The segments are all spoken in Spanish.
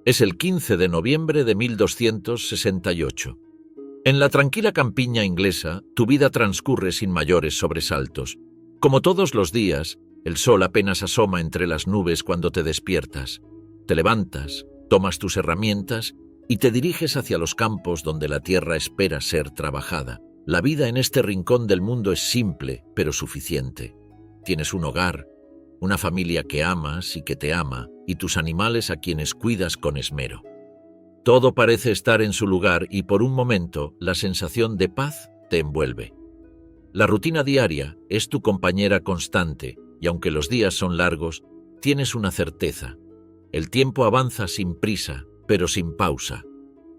Es el 15 de noviembre de 1268. En la tranquila campiña inglesa, tu vida transcurre sin mayores sobresaltos. Como todos los días, el sol apenas asoma entre las nubes cuando te despiertas. Te levantas, tomas tus herramientas y te diriges hacia los campos donde la tierra espera ser trabajada. La vida en este rincón del mundo es simple, pero suficiente. Tienes un hogar, una familia que amas y que te ama, y tus animales a quienes cuidas con esmero. Todo parece estar en su lugar y por un momento la sensación de paz te envuelve. La rutina diaria es tu compañera constante y aunque los días son largos, tienes una certeza. El tiempo avanza sin prisa, pero sin pausa.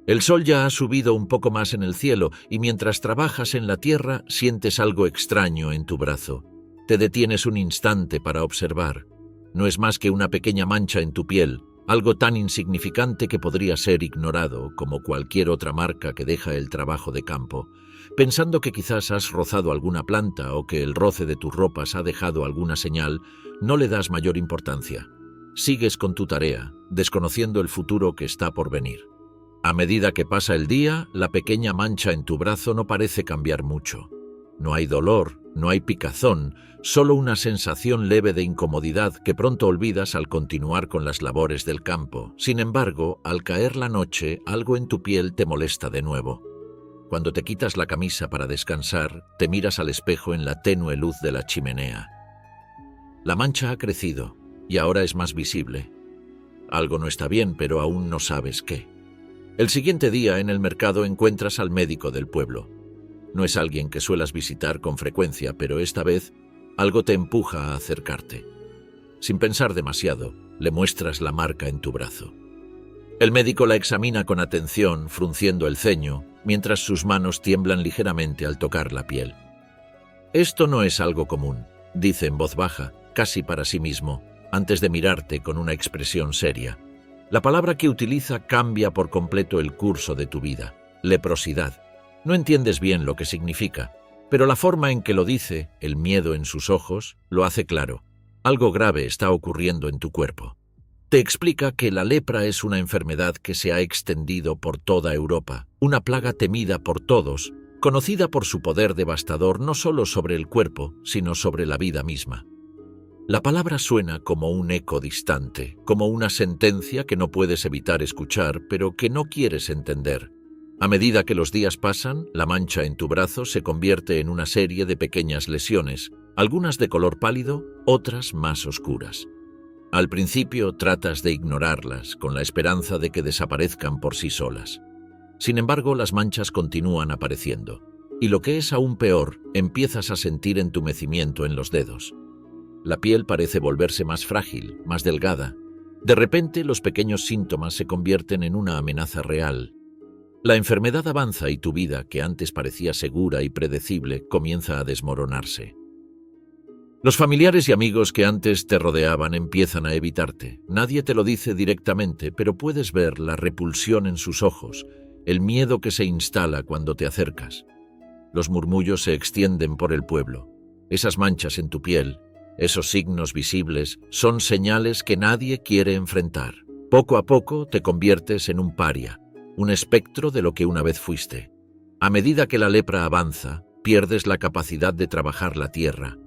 El sol ya ha subido un poco más en el cielo y mientras trabajas en la tierra sientes algo extraño en tu brazo. Te detienes un instante para observar. No es más que una pequeña mancha en tu piel, algo tan insignificante que podría ser ignorado como cualquier otra marca que deja el trabajo de campo. Pensando que quizás has rozado alguna planta o que el roce de tus ropas ha dejado alguna señal, no le das mayor importancia. Sigues con tu tarea, desconociendo el futuro que está por venir. A medida que pasa el día, la pequeña mancha en tu brazo no parece cambiar mucho. No hay dolor, no hay picazón, solo una sensación leve de incomodidad que pronto olvidas al continuar con las labores del campo. Sin embargo, al caer la noche, algo en tu piel te molesta de nuevo. Cuando te quitas la camisa para descansar, te miras al espejo en la tenue luz de la chimenea. La mancha ha crecido y ahora es más visible. Algo no está bien, pero aún no sabes qué. El siguiente día en el mercado encuentras al médico del pueblo. No es alguien que suelas visitar con frecuencia, pero esta vez algo te empuja a acercarte. Sin pensar demasiado, le muestras la marca en tu brazo. El médico la examina con atención, frunciendo el ceño, mientras sus manos tiemblan ligeramente al tocar la piel. «Esto no es algo común», dice en voz baja, casi para sí mismo, antes de mirarte con una expresión seria. La palabra que utiliza cambia por completo el curso de tu vida. Leprosidad. No entiendes bien lo que significa, pero la forma en que lo dice, el miedo en sus ojos, lo hace claro. Algo grave está ocurriendo en tu cuerpo. Te explica que la lepra es una enfermedad que se ha extendido por toda Europa, una plaga temida por todos, conocida por su poder devastador no solo sobre el cuerpo, sino sobre la vida misma. La palabra suena como un eco distante, como una sentencia que no puedes evitar escuchar, pero que no quieres entender. A medida que los días pasan, la mancha en tu brazo se convierte en una serie de pequeñas lesiones, algunas de color pálido, otras más oscuras. Al principio tratas de ignorarlas, con la esperanza de que desaparezcan por sí solas. Sin embargo, las manchas continúan apareciendo, y lo que es aún peor, empiezas a sentir entumecimiento en los dedos. La piel parece volverse más frágil, más delgada. De repente, los pequeños síntomas se convierten en una amenaza real. La enfermedad avanza y tu vida, que antes parecía segura y predecible, comienza a desmoronarse. Los familiares y amigos que antes te rodeaban empiezan a evitarte. Nadie te lo dice directamente, pero puedes ver la repulsión en sus ojos, el miedo que se instala cuando te acercas. Los murmullos se extienden por el pueblo. Esas manchas en tu piel, esos signos visibles, son señales que nadie quiere enfrentar. Poco a poco te conviertes en un paria, un espectro de lo que una vez fuiste. A medida que la lepra avanza, pierdes la capacidad de trabajar la tierra.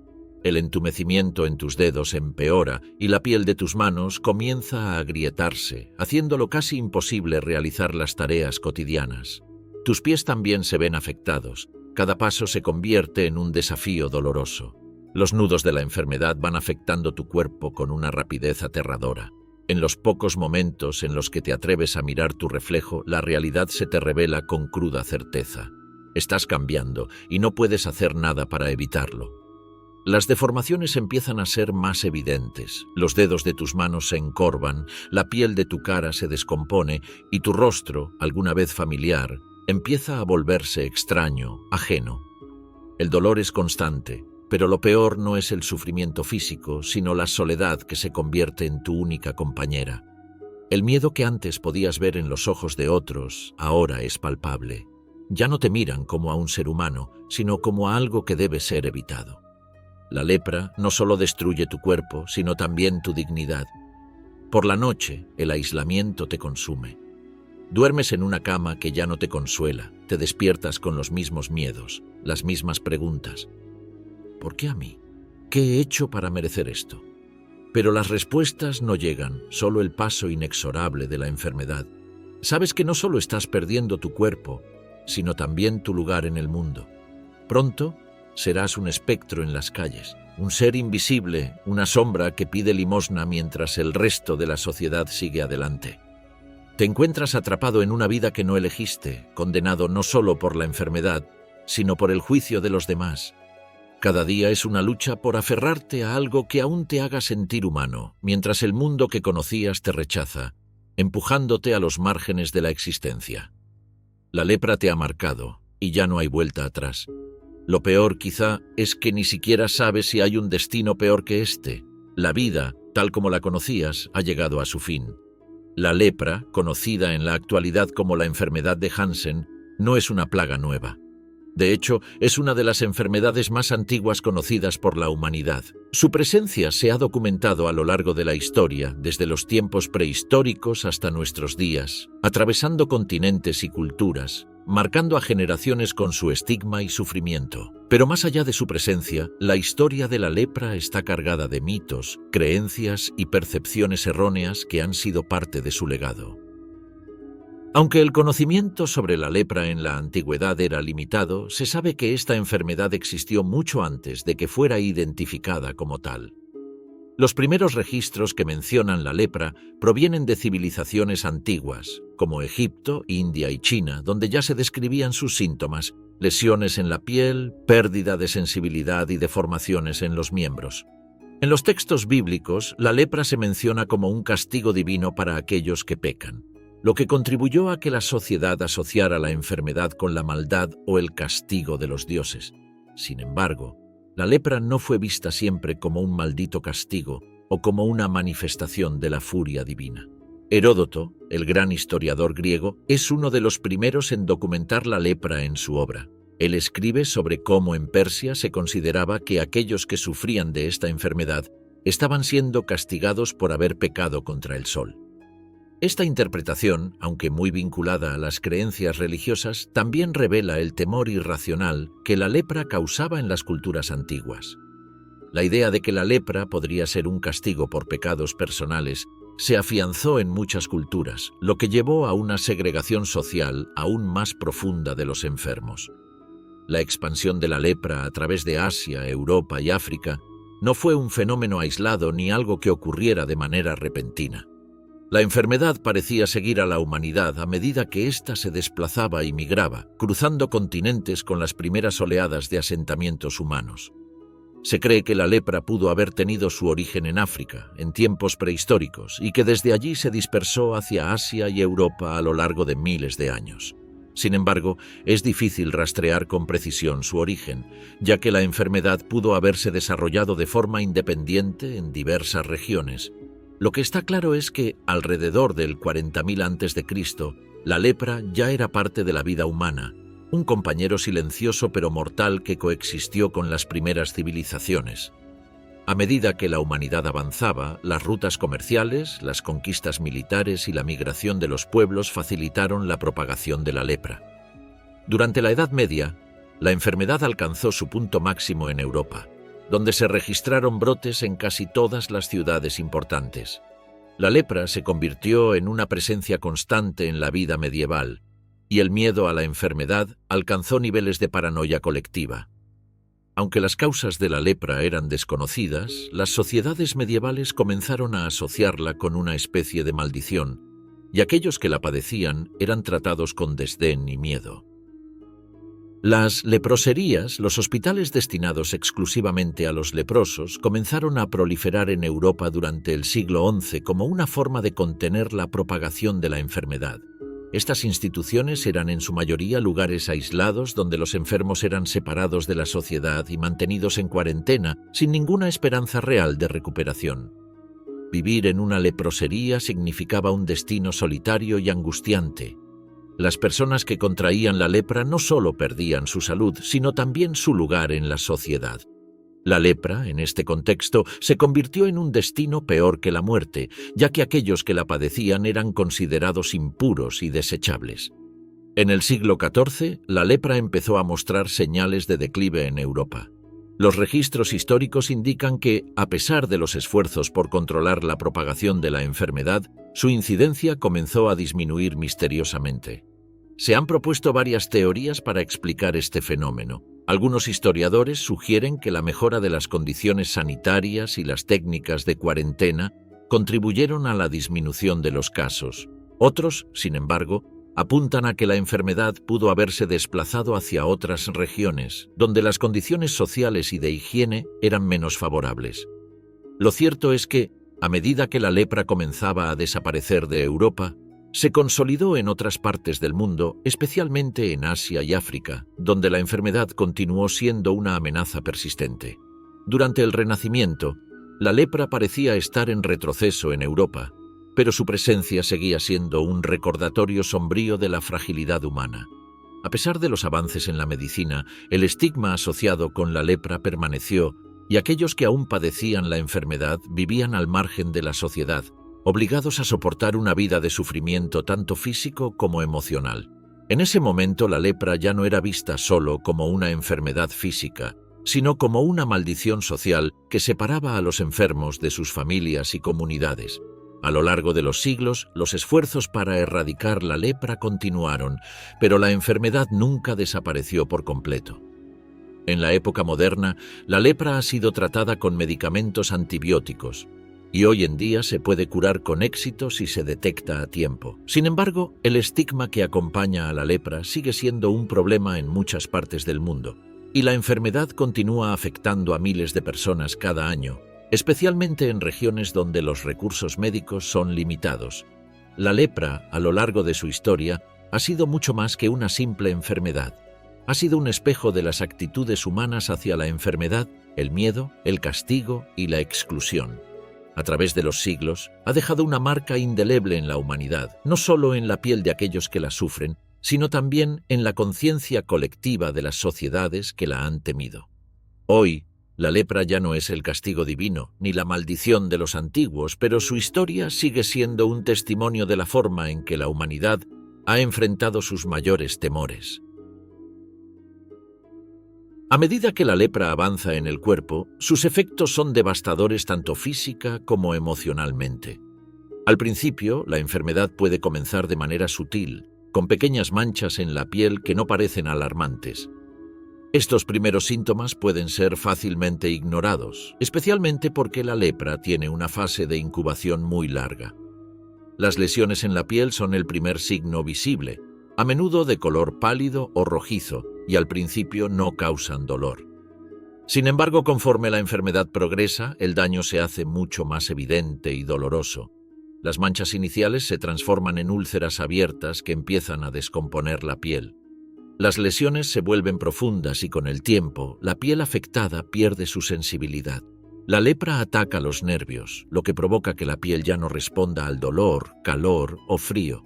El entumecimiento en tus dedos empeora y la piel de tus manos comienza a agrietarse, haciéndolo casi imposible realizar las tareas cotidianas. Tus pies también se ven afectados. Cada paso se convierte en un desafío doloroso. Los nudos de la enfermedad van afectando tu cuerpo con una rapidez aterradora. En los pocos momentos en los que te atreves a mirar tu reflejo, la realidad se te revela con cruda certeza. Estás cambiando y no puedes hacer nada para evitarlo. Las deformaciones empiezan a ser más evidentes. Los dedos de tus manos se encorvan, la piel de tu cara se descompone y tu rostro, alguna vez familiar, empieza a volverse extraño, ajeno. El dolor es constante. Pero lo peor no es el sufrimiento físico, sino la soledad que se convierte en tu única compañera. El miedo que antes podías ver en los ojos de otros, ahora es palpable. Ya no te miran como a un ser humano, sino como a algo que debe ser evitado. La lepra no solo destruye tu cuerpo, sino también tu dignidad. Por la noche, el aislamiento te consume. Duermes en una cama que ya no te consuela, te despiertas con los mismos miedos, las mismas preguntas. ¿Por qué a mí? ¿Qué he hecho para merecer esto? Pero las respuestas no llegan, solo el paso inexorable de la enfermedad. Sabes que no solo estás perdiendo tu cuerpo, sino también tu lugar en el mundo. Pronto serás un espectro en las calles, un ser invisible, una sombra que pide limosna mientras el resto de la sociedad sigue adelante. Te encuentras atrapado en una vida que no elegiste, condenado no solo por la enfermedad, sino por el juicio de los demás. Cada día es una lucha por aferrarte a algo que aún te haga sentir humano, mientras el mundo que conocías te rechaza, empujándote a los márgenes de la existencia. La lepra te ha marcado y ya no hay vuelta atrás. Lo peor, quizá, es que ni siquiera sabes si hay un destino peor que este. La vida, tal como la conocías, ha llegado a su fin. La lepra, conocida en la actualidad como la enfermedad de Hansen, no es una plaga nueva. De hecho, es una de las enfermedades más antiguas conocidas por la humanidad. Su presencia se ha documentado a lo largo de la historia, desde los tiempos prehistóricos hasta nuestros días, atravesando continentes y culturas, marcando a generaciones con su estigma y sufrimiento. Pero más allá de su presencia, la historia de la lepra está cargada de mitos, creencias y percepciones erróneas que han sido parte de su legado. Aunque el conocimiento sobre la lepra en la antigüedad era limitado, se sabe que esta enfermedad existió mucho antes de que fuera identificada como tal. Los primeros registros que mencionan la lepra provienen de civilizaciones antiguas, como Egipto, India y China, donde ya se describían sus síntomas: lesiones en la piel, pérdida de sensibilidad y deformaciones en los miembros. En los textos bíblicos, la lepra se menciona como un castigo divino para aquellos que pecan, lo que contribuyó a que la sociedad asociara la enfermedad con la maldad o el castigo de los dioses. Sin embargo, la lepra no fue vista siempre como un maldito castigo o como una manifestación de la furia divina. Heródoto, el gran historiador griego, es uno de los primeros en documentar la lepra en su obra. Él escribe sobre cómo en Persia se consideraba que aquellos que sufrían de esta enfermedad estaban siendo castigados por haber pecado contra el sol. Esta interpretación, aunque muy vinculada a las creencias religiosas, también revela el temor irracional que la lepra causaba en las culturas antiguas. La idea de que la lepra podría ser un castigo por pecados personales se afianzó en muchas culturas, lo que llevó a una segregación social aún más profunda de los enfermos. La expansión de la lepra a través de Asia, Europa y África no fue un fenómeno aislado ni algo que ocurriera de manera repentina. La enfermedad parecía seguir a la humanidad a medida que ésta se desplazaba y migraba, cruzando continentes con las primeras oleadas de asentamientos humanos. Se cree que la lepra pudo haber tenido su origen en África, en tiempos prehistóricos, y que desde allí se dispersó hacia Asia y Europa a lo largo de miles de años. Sin embargo, es difícil rastrear con precisión su origen, ya que la enfermedad pudo haberse desarrollado de forma independiente en diversas regiones. Lo que está claro es que, alrededor del 40.000 a.C., la lepra ya era parte de la vida humana, un compañero silencioso pero mortal que coexistió con las primeras civilizaciones. A medida que la humanidad avanzaba, las rutas comerciales, las conquistas militares y la migración de los pueblos facilitaron la propagación de la lepra. Durante la Edad Media, la enfermedad alcanzó su punto máximo en Europa, donde se registraron brotes en casi todas las ciudades importantes. La lepra se convirtió en una presencia constante en la vida medieval, y el miedo a la enfermedad alcanzó niveles de paranoia colectiva. Aunque las causas de la lepra eran desconocidas, las sociedades medievales comenzaron a asociarla con una especie de maldición, y aquellos que la padecían eran tratados con desdén y miedo. Las leproserías, los hospitales destinados exclusivamente a los leprosos, comenzaron a proliferar en Europa durante el siglo XI como una forma de contener la propagación de la enfermedad. Estas instituciones eran en su mayoría lugares aislados donde los enfermos eran separados de la sociedad y mantenidos en cuarentena sin ninguna esperanza real de recuperación. Vivir en una leprosería significaba un destino solitario y angustiante. Las personas que contraían la lepra no solo perdían su salud, sino también su lugar en la sociedad. La lepra, en este contexto, se convirtió en un destino peor que la muerte, ya que aquellos que la padecían eran considerados impuros y desechables. En el siglo XIV, la lepra empezó a mostrar señales de declive en Europa. Los registros históricos indican que, a pesar de los esfuerzos por controlar la propagación de la enfermedad, su incidencia comenzó a disminuir misteriosamente. Se han propuesto varias teorías para explicar este fenómeno. Algunos historiadores sugieren que la mejora de las condiciones sanitarias y las técnicas de cuarentena contribuyeron a la disminución de los casos. Otros, sin embargo, apuntan a que la enfermedad pudo haberse desplazado hacia otras regiones, donde las condiciones sociales y de higiene eran menos favorables. Lo cierto es que, a medida que la lepra comenzaba a desaparecer de Europa, se consolidó en otras partes del mundo, especialmente en Asia y África, donde la enfermedad continuó siendo una amenaza persistente. Durante el Renacimiento, la lepra parecía estar en retroceso en Europa, pero su presencia seguía siendo un recordatorio sombrío de la fragilidad humana. A pesar de los avances en la medicina, el estigma asociado con la lepra permaneció y aquellos que aún padecían la enfermedad vivían al margen de la sociedad, obligados a soportar una vida de sufrimiento tanto físico como emocional. En ese momento la lepra ya no era vista solo como una enfermedad física, sino como una maldición social que separaba a los enfermos de sus familias y comunidades. A lo largo de los siglos, los esfuerzos para erradicar la lepra continuaron, pero la enfermedad nunca desapareció por completo. En la época moderna, la lepra ha sido tratada con medicamentos antibióticos, y hoy en día se puede curar con éxito si se detecta a tiempo. Sin embargo, el estigma que acompaña a la lepra sigue siendo un problema en muchas partes del mundo, y la enfermedad continúa afectando a miles de personas cada año, especialmente en regiones donde los recursos médicos son limitados. La lepra, a lo largo de su historia, ha sido mucho más que una simple enfermedad. Ha sido un espejo de las actitudes humanas hacia la enfermedad, el miedo, el castigo y la exclusión. A través de los siglos, ha dejado una marca indeleble en la humanidad, no solo en la piel de aquellos que la sufren, sino también en la conciencia colectiva de las sociedades que la han temido. Hoy, la lepra ya no es el castigo divino, ni la maldición de los antiguos, pero su historia sigue siendo un testimonio de la forma en que la humanidad ha enfrentado sus mayores temores. A medida que la lepra avanza en el cuerpo, sus efectos son devastadores tanto física como emocionalmente. Al principio, la enfermedad puede comenzar de manera sutil, con pequeñas manchas en la piel que no parecen alarmantes. Estos primeros síntomas pueden ser fácilmente ignorados, especialmente porque la lepra tiene una fase de incubación muy larga. Las lesiones en la piel son el primer signo visible, a menudo de color pálido o rojizo, y al principio no causan dolor. Sin embargo, conforme la enfermedad progresa, el daño se hace mucho más evidente y doloroso. Las manchas iniciales se transforman en úlceras abiertas que empiezan a descomponer la piel. Las lesiones se vuelven profundas y con el tiempo, la piel afectada pierde su sensibilidad. La lepra ataca los nervios, lo que provoca que la piel ya no responda al dolor, calor o frío.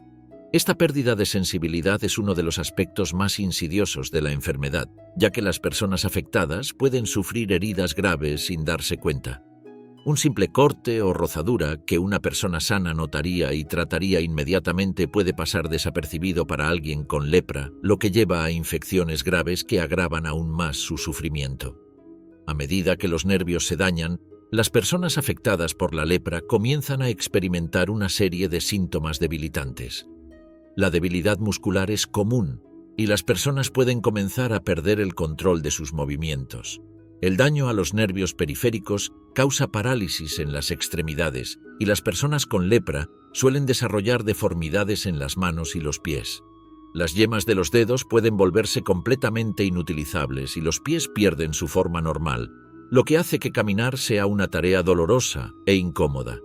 Esta pérdida de sensibilidad es uno de los aspectos más insidiosos de la enfermedad, ya que las personas afectadas pueden sufrir heridas graves sin darse cuenta. Un simple corte o rozadura que una persona sana notaría y trataría inmediatamente puede pasar desapercibido para alguien con lepra, lo que lleva a infecciones graves que agravan aún más su sufrimiento. A medida que los nervios se dañan, las personas afectadas por la lepra comienzan a experimentar una serie de síntomas debilitantes. La debilidad muscular es común y las personas pueden comenzar a perder el control de sus movimientos. El daño a los nervios periféricos causa parálisis en las extremidades y las personas con lepra suelen desarrollar deformidades en las manos y los pies. Las yemas de los dedos pueden volverse completamente inutilizables y los pies pierden su forma normal, lo que hace que caminar sea una tarea dolorosa e incómoda.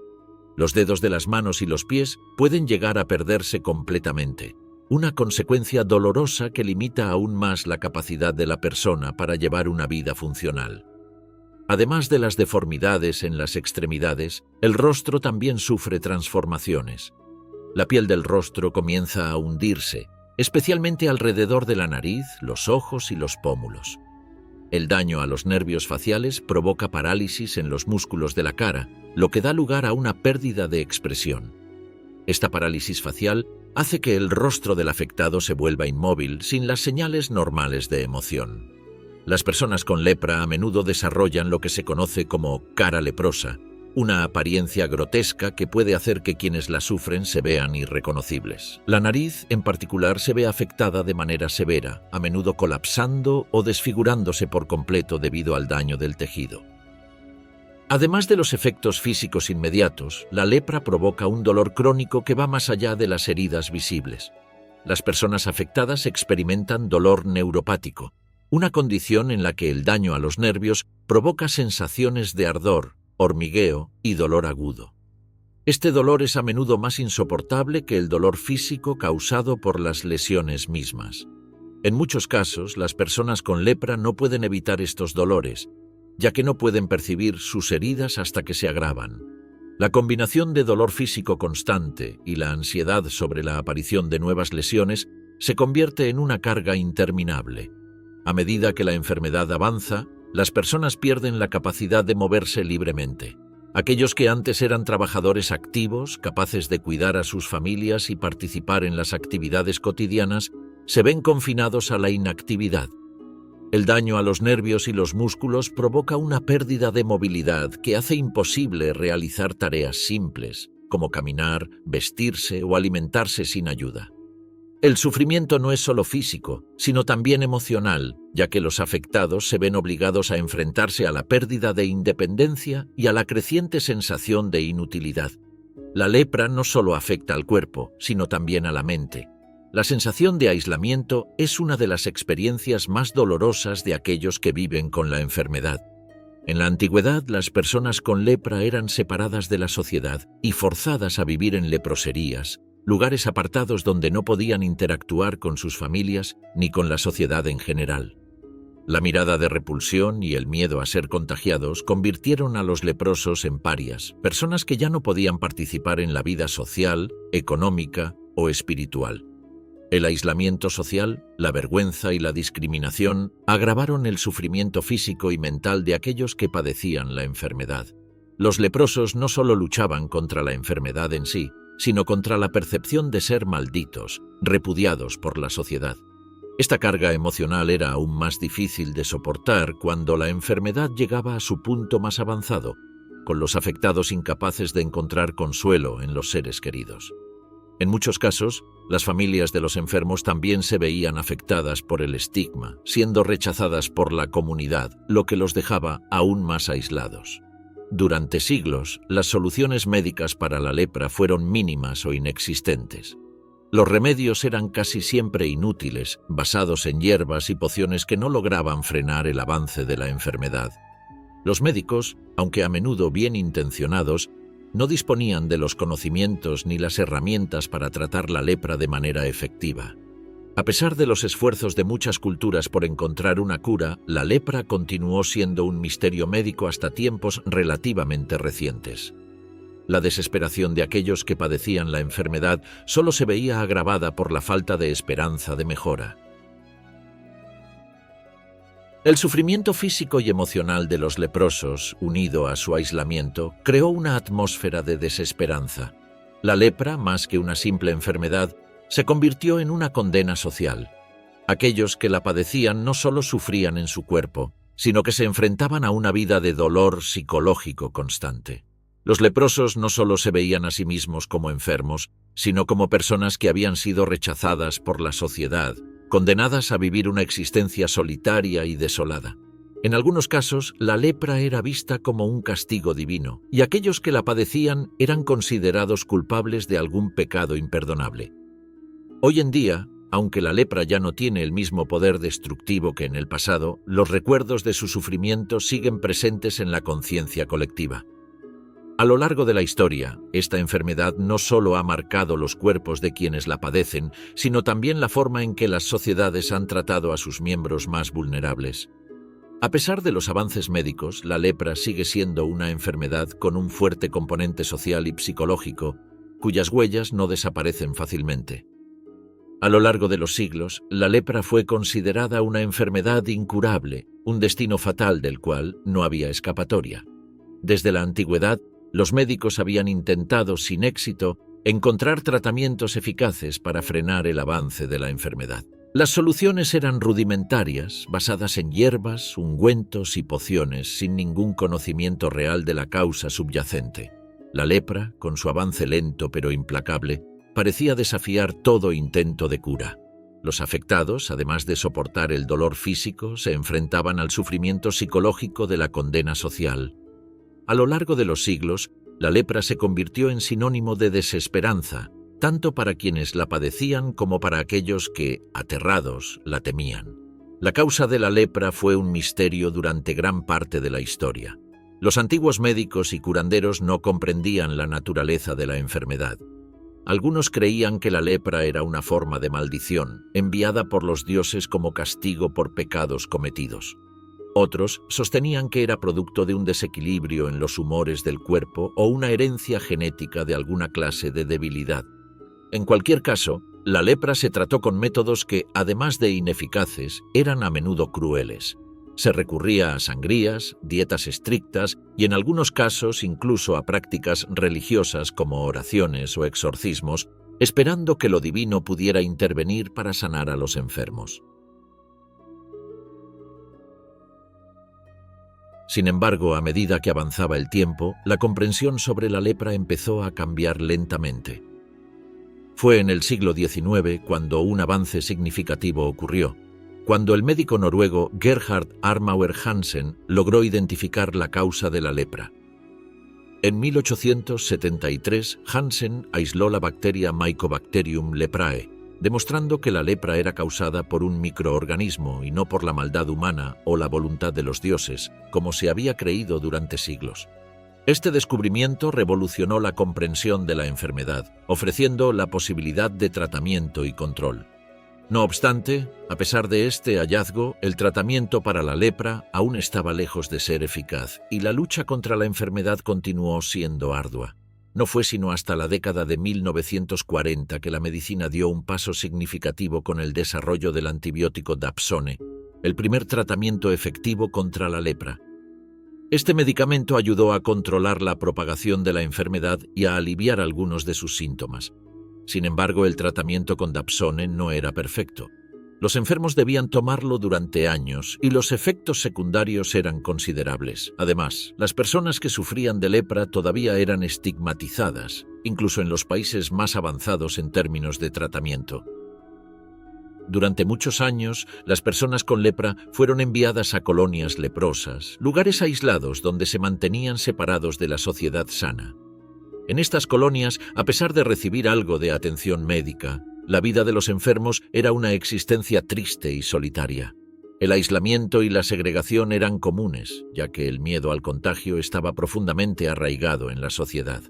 Los dedos de las manos y los pies pueden llegar a perderse completamente, una consecuencia dolorosa que limita aún más la capacidad de la persona para llevar una vida funcional. Además de las deformidades en las extremidades, el rostro también sufre transformaciones. La piel del rostro comienza a hundirse, especialmente alrededor de la nariz, los ojos y los pómulos. El daño a los nervios faciales provoca parálisis en los músculos de la cara, lo que da lugar a una pérdida de expresión. Esta parálisis facial hace que el rostro del afectado se vuelva inmóvil sin las señales normales de emoción. Las personas con lepra a menudo desarrollan lo que se conoce como cara leprosa, una apariencia grotesca que puede hacer que quienes la sufren se vean irreconocibles. La nariz, en particular, se ve afectada de manera severa, a menudo colapsando o desfigurándose por completo debido al daño del tejido. Además de los efectos físicos inmediatos, la lepra provoca un dolor crónico que va más allá de las heridas visibles. Las personas afectadas experimentan dolor neuropático, una condición en la que el daño a los nervios provoca sensaciones de ardor, hormigueo y dolor agudo. Este dolor es a menudo más insoportable que el dolor físico causado por las lesiones mismas. En muchos casos, las personas con lepra no pueden evitar estos dolores, ya que no pueden percibir sus heridas hasta que se agravan. La combinación de dolor físico constante y la ansiedad sobre la aparición de nuevas lesiones se convierte en una carga interminable. A medida que la enfermedad avanza, las personas pierden la capacidad de moverse libremente. Aquellos que antes eran trabajadores activos, capaces de cuidar a sus familias y participar en las actividades cotidianas, se ven confinados a la inactividad. El daño a los nervios y los músculos provoca una pérdida de movilidad que hace imposible realizar tareas simples, como caminar, vestirse o alimentarse sin ayuda. El sufrimiento no es solo físico, sino también emocional, ya que los afectados se ven obligados a enfrentarse a la pérdida de independencia y a la creciente sensación de inutilidad. La lepra no solo afecta al cuerpo, sino también a la mente. La sensación de aislamiento es una de las experiencias más dolorosas de aquellos que viven con la enfermedad. En la antigüedad, las personas con lepra eran separadas de la sociedad y forzadas a vivir en leproserías, lugares apartados donde no podían interactuar con sus familias ni con la sociedad en general. La mirada de repulsión y el miedo a ser contagiados convirtieron a los leprosos en parias, personas que ya no podían participar en la vida social, económica o espiritual. El aislamiento social, la vergüenza y la discriminación agravaron el sufrimiento físico y mental de aquellos que padecían la enfermedad. Los leprosos no solo luchaban contra la enfermedad en sí, sino contra la percepción de ser malditos, repudiados por la sociedad. Esta carga emocional era aún más difícil de soportar cuando la enfermedad llegaba a su punto más avanzado, con los afectados incapaces de encontrar consuelo en los seres queridos. En muchos casos, las familias de los enfermos también se veían afectadas por el estigma, siendo rechazadas por la comunidad, lo que los dejaba aún más aislados. Durante siglos, las soluciones médicas para la lepra fueron mínimas o inexistentes. Los remedios eran casi siempre inútiles, basados en hierbas y pociones que no lograban frenar el avance de la enfermedad. Los médicos, aunque a menudo bien intencionados, no disponían de los conocimientos ni las herramientas para tratar la lepra de manera efectiva. A pesar de los esfuerzos de muchas culturas por encontrar una cura, la lepra continuó siendo un misterio médico hasta tiempos relativamente recientes. La desesperación de aquellos que padecían la enfermedad solo se veía agravada por la falta de esperanza de mejora. El sufrimiento físico y emocional de los leprosos, unido a su aislamiento, creó una atmósfera de desesperanza. La lepra, más que una simple enfermedad, se convirtió en una condena social. Aquellos que la padecían no solo sufrían en su cuerpo, sino que se enfrentaban a una vida de dolor psicológico constante. Los leprosos no solo se veían a sí mismos como enfermos, sino como personas que habían sido rechazadas por la sociedad, condenadas a vivir una existencia solitaria y desolada. En algunos casos, la lepra era vista como un castigo divino, y aquellos que la padecían eran considerados culpables de algún pecado imperdonable. Hoy en día, aunque la lepra ya no tiene el mismo poder destructivo que en el pasado, los recuerdos de su sufrimiento siguen presentes en la conciencia colectiva. A lo largo de la historia, esta enfermedad no solo ha marcado los cuerpos de quienes la padecen, sino también la forma en que las sociedades han tratado a sus miembros más vulnerables. A pesar de los avances médicos, la lepra sigue siendo una enfermedad con un fuerte componente social y psicológico, cuyas huellas no desaparecen fácilmente. A lo largo de los siglos, la lepra fue considerada una enfermedad incurable, un destino fatal del cual no había escapatoria. Desde la antigüedad, los médicos habían intentado, sin éxito, encontrar tratamientos eficaces para frenar el avance de la enfermedad. Las soluciones eran rudimentarias, basadas en hierbas, ungüentos y pociones, sin ningún conocimiento real de la causa subyacente. La lepra, con su avance lento pero implacable, parecía desafiar todo intento de cura. Los afectados, además de soportar el dolor físico, se enfrentaban al sufrimiento psicológico de la condena social. A lo largo de los siglos, la lepra se convirtió en sinónimo de desesperanza, tanto para quienes la padecían como para aquellos que, aterrados, la temían. La causa de la lepra fue un misterio durante gran parte de la historia. Los antiguos médicos y curanderos no comprendían la naturaleza de la enfermedad. Algunos creían que la lepra era una forma de maldición, enviada por los dioses como castigo por pecados cometidos. Otros sostenían que era producto de un desequilibrio en los humores del cuerpo o una herencia genética de alguna clase de debilidad. En cualquier caso, la lepra se trató con métodos que, además de ineficaces, eran a menudo crueles. Se recurría a sangrías, dietas estrictas y en algunos casos incluso a prácticas religiosas como oraciones o exorcismos, esperando que lo divino pudiera intervenir para sanar a los enfermos. Sin embargo, a medida que avanzaba el tiempo, la comprensión sobre la lepra empezó a cambiar lentamente. Fue en el siglo XIX cuando un avance significativo ocurrió, cuando el médico noruego Gerhard Armauer Hansen logró identificar la causa de la lepra. En 1873, Hansen aisló la bacteria Mycobacterium leprae, demostrando que la lepra era causada por un microorganismo y no por la maldad humana o la voluntad de los dioses, como se había creído durante siglos. Este descubrimiento revolucionó la comprensión de la enfermedad, ofreciendo la posibilidad de tratamiento y control. No obstante, a pesar de este hallazgo, el tratamiento para la lepra aún estaba lejos de ser eficaz y la lucha contra la enfermedad continuó siendo ardua. No fue sino hasta la década de 1940 que la medicina dio un paso significativo con el desarrollo del antibiótico Dapsone, el primer tratamiento efectivo contra la lepra. Este medicamento ayudó a controlar la propagación de la enfermedad y a aliviar algunos de sus síntomas. Sin embargo, el tratamiento con Dapsone no era perfecto. Los enfermos debían tomarlo durante años y los efectos secundarios eran considerables. Además, las personas que sufrían de lepra todavía eran estigmatizadas, incluso en los países más avanzados en términos de tratamiento. Durante muchos años, las personas con lepra fueron enviadas a colonias leprosas, lugares aislados donde se mantenían separados de la sociedad sana. En estas colonias, a pesar de recibir algo de atención médica, la vida de los enfermos era una existencia triste y solitaria. El aislamiento y la segregación eran comunes, ya que el miedo al contagio estaba profundamente arraigado en la sociedad.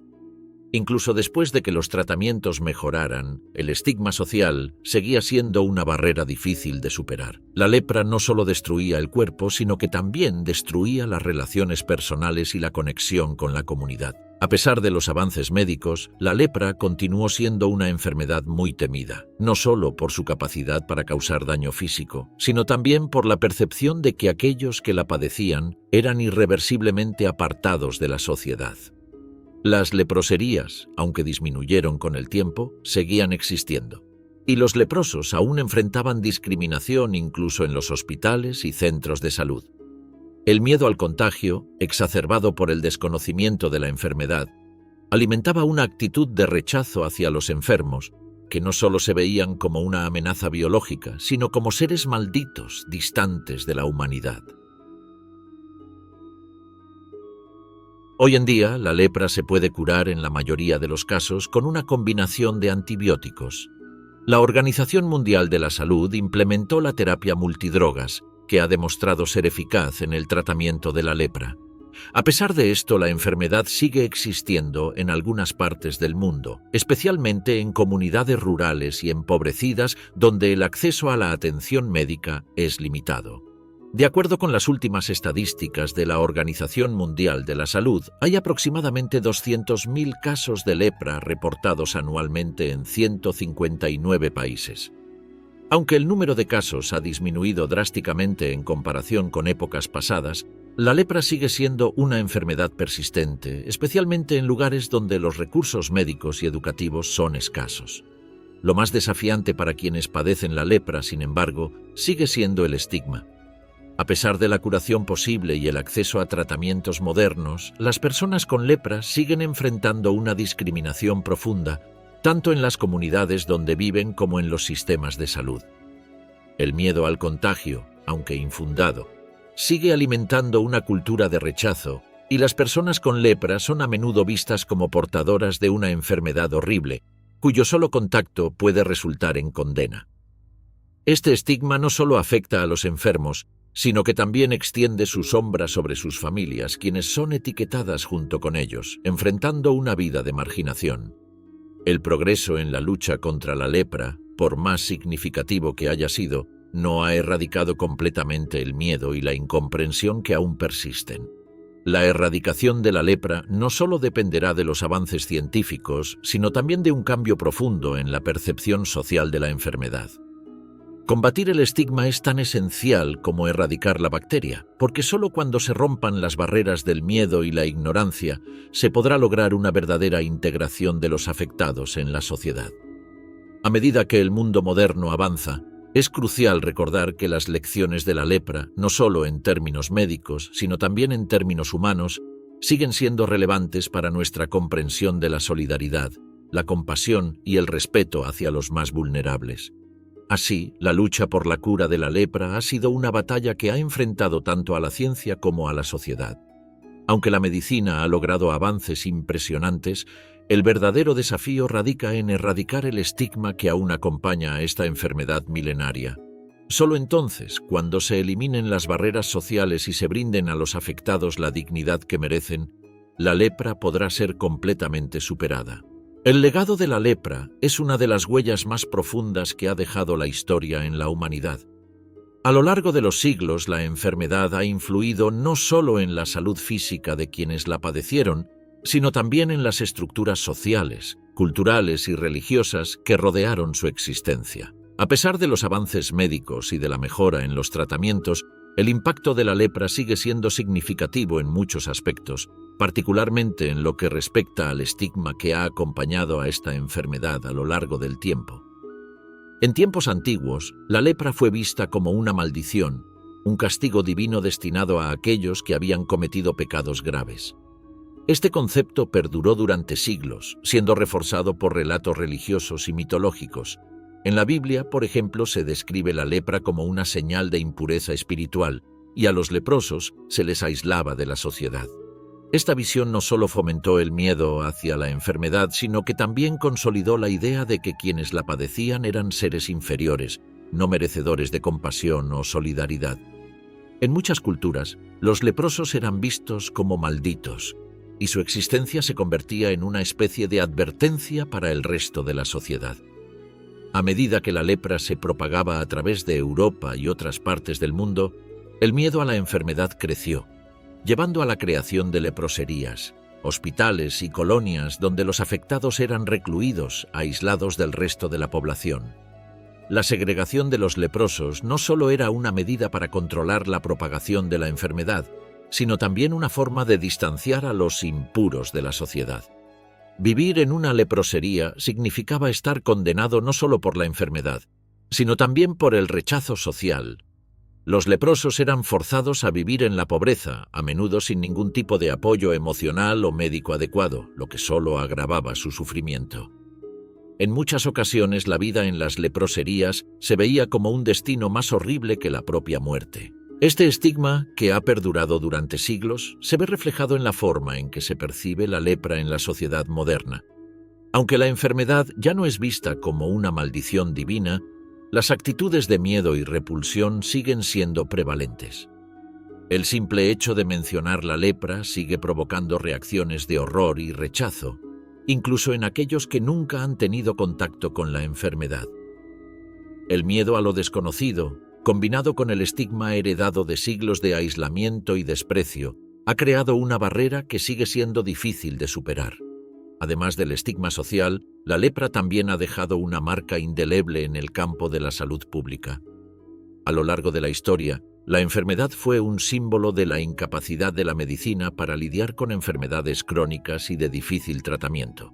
Incluso después de que los tratamientos mejoraran, el estigma social seguía siendo una barrera difícil de superar. La lepra no solo destruía el cuerpo, sino que también destruía las relaciones personales y la conexión con la comunidad. A pesar de los avances médicos, la lepra continuó siendo una enfermedad muy temida, no solo por su capacidad para causar daño físico, sino también por la percepción de que aquellos que la padecían eran irreversiblemente apartados de la sociedad. Las leproserías, aunque disminuyeron con el tiempo, seguían existiendo. Y los leprosos aún enfrentaban discriminación incluso en los hospitales y centros de salud. El miedo al contagio, exacerbado por el desconocimiento de la enfermedad, alimentaba una actitud de rechazo hacia los enfermos, que no solo se veían como una amenaza biológica, sino como seres malditos, distantes de la humanidad. Hoy en día, la lepra se puede curar en la mayoría de los casos con una combinación de antibióticos. La Organización Mundial de la Salud implementó la terapia multidrogas, que ha demostrado ser eficaz en el tratamiento de la lepra. A pesar de esto, la enfermedad sigue existiendo en algunas partes del mundo, especialmente en comunidades rurales y empobrecidas donde el acceso a la atención médica es limitado. De acuerdo con las últimas estadísticas de la Organización Mundial de la Salud, hay aproximadamente 200.000 casos de lepra reportados anualmente en 159 países. Aunque el número de casos ha disminuido drásticamente en comparación con épocas pasadas, la lepra sigue siendo una enfermedad persistente, especialmente en lugares donde los recursos médicos y educativos son escasos. Lo más desafiante para quienes padecen la lepra, sin embargo, sigue siendo el estigma. A pesar de la curación posible y el acceso a tratamientos modernos, las personas con lepra siguen enfrentando una discriminación profunda, tanto en las comunidades donde viven como en los sistemas de salud. El miedo al contagio, aunque infundado, sigue alimentando una cultura de rechazo, y las personas con lepra son a menudo vistas como portadoras de una enfermedad horrible, cuyo solo contacto puede resultar en condena. Este estigma no solo afecta a los enfermos, sino que también extiende su sombra sobre sus familias, quienes son etiquetadas junto con ellos, enfrentando una vida de marginación. El progreso en la lucha contra la lepra, por más significativo que haya sido, no ha erradicado completamente el miedo y la incomprensión que aún persisten. La erradicación de la lepra no solo dependerá de los avances científicos, sino también de un cambio profundo en la percepción social de la enfermedad. Combatir el estigma es tan esencial como erradicar la bacteria, porque solo cuando se rompan las barreras del miedo y la ignorancia se podrá lograr una verdadera integración de los afectados en la sociedad. A medida que el mundo moderno avanza, es crucial recordar que las lecciones de la lepra, no solo en términos médicos, sino también en términos humanos, siguen siendo relevantes para nuestra comprensión de la solidaridad, la compasión y el respeto hacia los más vulnerables. Así, la lucha por la cura de la lepra ha sido una batalla que ha enfrentado tanto a la ciencia como a la sociedad. Aunque la medicina ha logrado avances impresionantes, el verdadero desafío radica en erradicar el estigma que aún acompaña a esta enfermedad milenaria. Solo entonces, cuando se eliminen las barreras sociales y se brinden a los afectados la dignidad que merecen, la lepra podrá ser completamente superada. El legado de la lepra es una de las huellas más profundas que ha dejado la historia en la humanidad. A lo largo de los siglos, la enfermedad ha influido no solo en la salud física de quienes la padecieron, sino también en las estructuras sociales, culturales y religiosas que rodearon su existencia. A pesar de los avances médicos y de la mejora en los tratamientos, el impacto de la lepra sigue siendo significativo en muchos aspectos, particularmente en lo que respecta al estigma que ha acompañado a esta enfermedad a lo largo del tiempo. En tiempos antiguos, la lepra fue vista como una maldición, un castigo divino destinado a aquellos que habían cometido pecados graves. Este concepto perduró durante siglos, siendo reforzado por relatos religiosos y mitológicos. En la Biblia, por ejemplo, se describe la lepra como una señal de impureza espiritual, y a los leprosos se les aislaba de la sociedad. Esta visión no solo fomentó el miedo hacia la enfermedad, sino que también consolidó la idea de que quienes la padecían eran seres inferiores, no merecedores de compasión o solidaridad. En muchas culturas, los leprosos eran vistos como malditos, y su existencia se convertía en una especie de advertencia para el resto de la sociedad. A medida que la lepra se propagaba a través de Europa y otras partes del mundo, el miedo a la enfermedad creció, llevando a la creación de leproserías, hospitales y colonias donde los afectados eran recluidos, aislados del resto de la población. La segregación de los leprosos no solo era una medida para controlar la propagación de la enfermedad, sino también una forma de distanciar a los impuros de la sociedad. Vivir en una leprosería significaba estar condenado no solo por la enfermedad, sino también por el rechazo social. Los leprosos eran forzados a vivir en la pobreza, a menudo sin ningún tipo de apoyo emocional o médico adecuado, lo que solo agravaba su sufrimiento. En muchas ocasiones la vida en las leproserías se veía como un destino más horrible que la propia muerte. Este estigma, que ha perdurado durante siglos, se ve reflejado en la forma en que se percibe la lepra en la sociedad moderna. Aunque la enfermedad ya no es vista como una maldición divina, las actitudes de miedo y repulsión siguen siendo prevalentes. El simple hecho de mencionar la lepra sigue provocando reacciones de horror y rechazo, incluso en aquellos que nunca han tenido contacto con la enfermedad. El miedo a lo desconocido, combinado con el estigma heredado de siglos de aislamiento y desprecio, ha creado una barrera que sigue siendo difícil de superar. Además del estigma social, la lepra también ha dejado una marca indeleble en el campo de la salud pública. A lo largo de la historia, la enfermedad fue un símbolo de la incapacidad de la medicina para lidiar con enfermedades crónicas y de difícil tratamiento.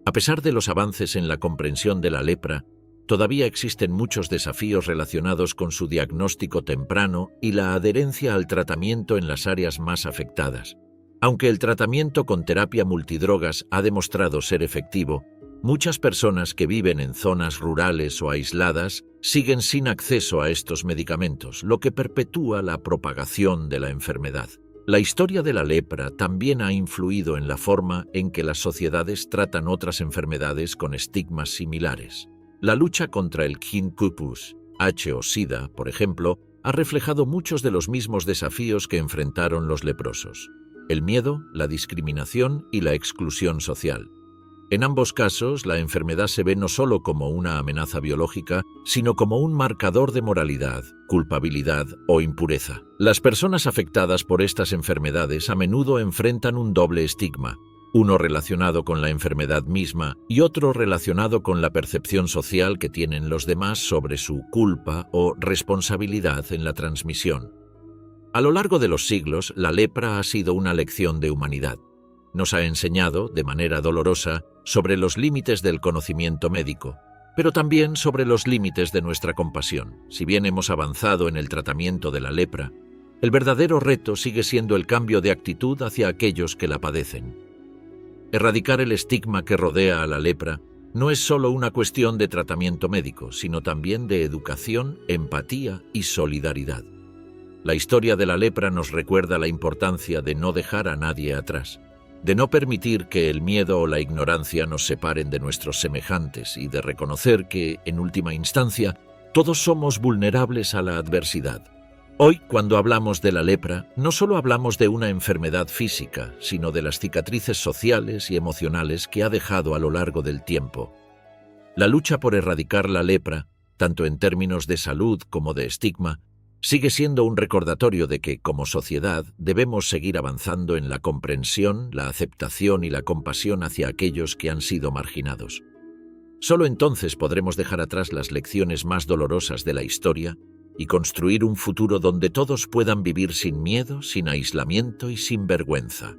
A pesar de los avances en la comprensión de la lepra, todavía existen muchos desafíos relacionados con su diagnóstico temprano y la adherencia al tratamiento en las áreas más afectadas. Aunque el tratamiento con terapia multidrogas ha demostrado ser efectivo, muchas personas que viven en zonas rurales o aisladas siguen sin acceso a estos medicamentos, lo que perpetúa la propagación de la enfermedad. La historia de la lepra también ha influido en la forma en que las sociedades tratan otras enfermedades con estigmas similares. La lucha contra el chikungunya, H o SIDA, por ejemplo, ha reflejado muchos de los mismos desafíos que enfrentaron los leprosos: el miedo, la discriminación y la exclusión social. En ambos casos, la enfermedad se ve no solo como una amenaza biológica, sino como un marcador de moralidad, culpabilidad o impureza. Las personas afectadas por estas enfermedades a menudo enfrentan un doble estigma, uno relacionado con la enfermedad misma y otro relacionado con la percepción social que tienen los demás sobre su culpa o responsabilidad en la transmisión. A lo largo de los siglos, la lepra ha sido una lección de humanidad. Nos ha enseñado, de manera dolorosa, sobre los límites del conocimiento médico, pero también sobre los límites de nuestra compasión. Si bien hemos avanzado en el tratamiento de la lepra, el verdadero reto sigue siendo el cambio de actitud hacia aquellos que la padecen. Erradicar el estigma que rodea a la lepra no es solo una cuestión de tratamiento médico, sino también de educación, empatía y solidaridad. La historia de la lepra nos recuerda la importancia de no dejar a nadie atrás, de no permitir que el miedo o la ignorancia nos separen de nuestros semejantes y de reconocer que, en última instancia, todos somos vulnerables a la adversidad. Hoy, cuando hablamos de la lepra, no solo hablamos de una enfermedad física, sino de las cicatrices sociales y emocionales que ha dejado a lo largo del tiempo. La lucha por erradicar la lepra, tanto en términos de salud como de estigma, sigue siendo un recordatorio de que, como sociedad, debemos seguir avanzando en la comprensión, la aceptación y la compasión hacia aquellos que han sido marginados. Solo entonces podremos dejar atrás las lecciones más dolorosas de la historia y construir un futuro donde todos puedan vivir sin miedo, sin aislamiento y sin vergüenza.